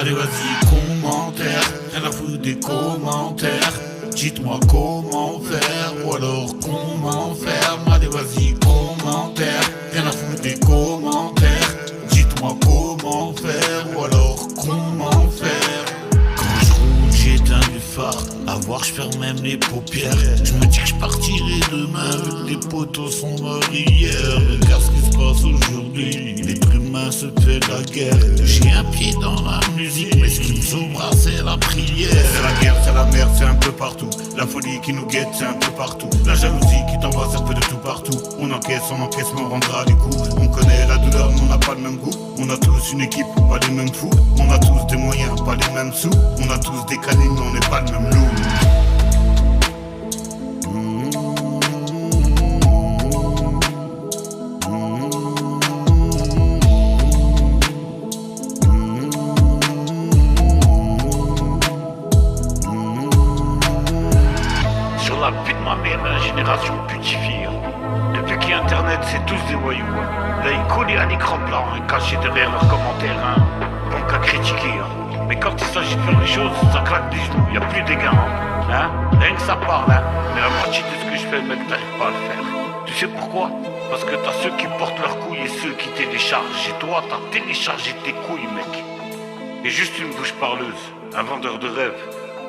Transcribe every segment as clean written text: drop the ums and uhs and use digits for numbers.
Allez vas-y, commentaire, rien à foutre des commentaires. Dites-moi comment faire, ou alors comment faire. Allez vas-y, commentaire, rien à foutre des commentaires. Dites-moi comment faire, ou alors comment faire. Quand je roule, j'éteins du phare. À voir, je ferme même les paupières. Je me dis que je partirai demain, vu que les potos sont morts hier. Regarde ce qui se passe aujourd'hui, l'être humain se fait la guerre. J'ai un pied dans la musique, mais ce qui me sauvera c'est la prière. C'est la guerre, c'est la merde, c'est un peu partout. La folie qui nous guette, c'est un peu partout. La jalousie qui t'envoie, un peu de tout partout. On encaisse, mais on rendra les coups. On connaît la douleur, mais on n'a pas le même goût. On a tous une équipe, pas les mêmes fous. On a tous des moyens, pas les mêmes sous. On a tous des canines, mais on n'est pas le même loup. Sur la vie de ma mère, la génération putifiée. Depuis qu'il y a internet, c'est tous des voyous. Là, ils collent un écran blanc, cachés derrière leurs commentaires, donc à critiquer. Mais quand il s'agit de faire les choses, ça claque des genoux, y a plus d'égards. Rien que ça parle, mais la moitié de ce que je fais, mec, t'arrives pas à le faire. Tu sais pourquoi? Parce que t'as ceux qui portent leurs couilles et ceux qui téléchargent. Et toi, t'as téléchargé tes couilles, mec. Et juste une bouche parleuse, un vendeur de rêves.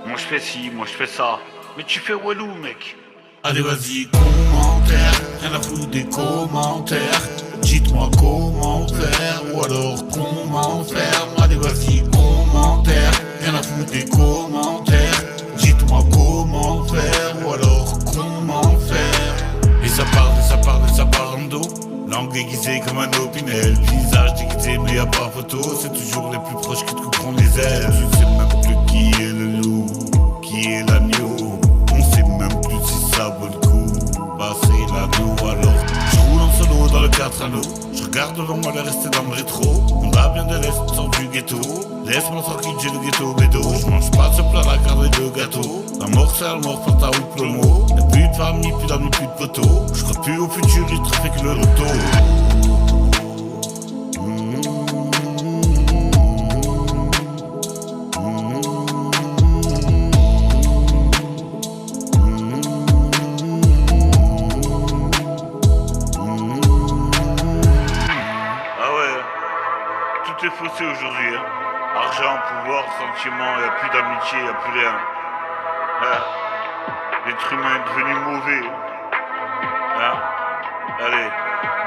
Moi je fais ci, moi je fais ça. Mais tu fais walou, mec. Allez vas-y, commentaire, rien à foutre des commentaires. Dites-moi comment faire, ou alors comment faire. Allez vas-y, commentaire, rien à foutre des commentaires. Dites-moi comment faire, ou alors comment faire. Et ça parle en dos. Langue déguisée comme un opinel. Visage déguisé mais y'a pas photo. C'est toujours les plus proches qui te couperont les ailes. Je sais même plus qui est le loup, qui est l'agneau. On sait même plus si ça vaut le coup. Passer l'anneau alors. Je roule en solo dans le 4 anneaux. Je regarde devant moi le rester dans le rétro. On va bien de l'est, sort du ghetto. Laisse-moi tranquille, j'ai le ghetto bédo. Je mange pas de ce plat, la garde de gâteau. La mort c'est la mort, fanta ou plomo. Y'a plus de famille, plus d'amis, plus de poteaux. Je crois plus au futur, il trafique le retour. Tout est faussé aujourd'hui, Argent, pouvoir, sentiment, y a plus d'amitié, y a plus rien. L'être humain est devenu mauvais. Allez,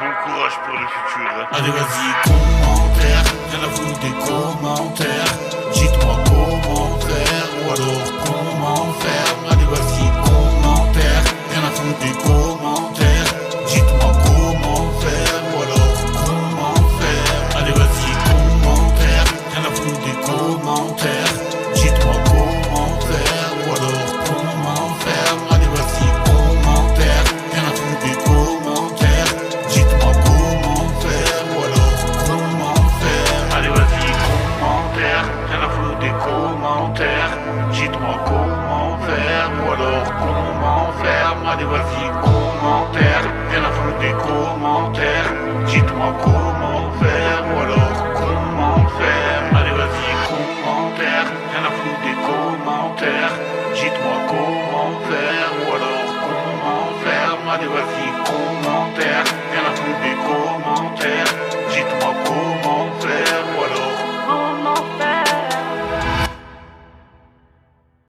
bon courage pour le futur. Allez vas-y, commentaire, rien à foutre des commentaires. Dites-moi comment faire, ou alors comment faire. Allez vas-y, commentaire, rien à foutre des commentaires. Dites-moi comment faire, ou alors comment faire. Allez vas-y, commentaire, rien à foutre des commentaires. Dites-moi comment faire, ou alors comment faire. Allez vas-y, commentaire, rien à foutre des commentaires. Dites-moi comment faire, ou alors comment faire. Allez vas-y, commentaire, rien à foutre des commentaires. Dites-moi comment faire, ou alors comment faire. Allez vas-y, commentaire, rien à foutre des commentaires. Dites-moi comment faire, ou alors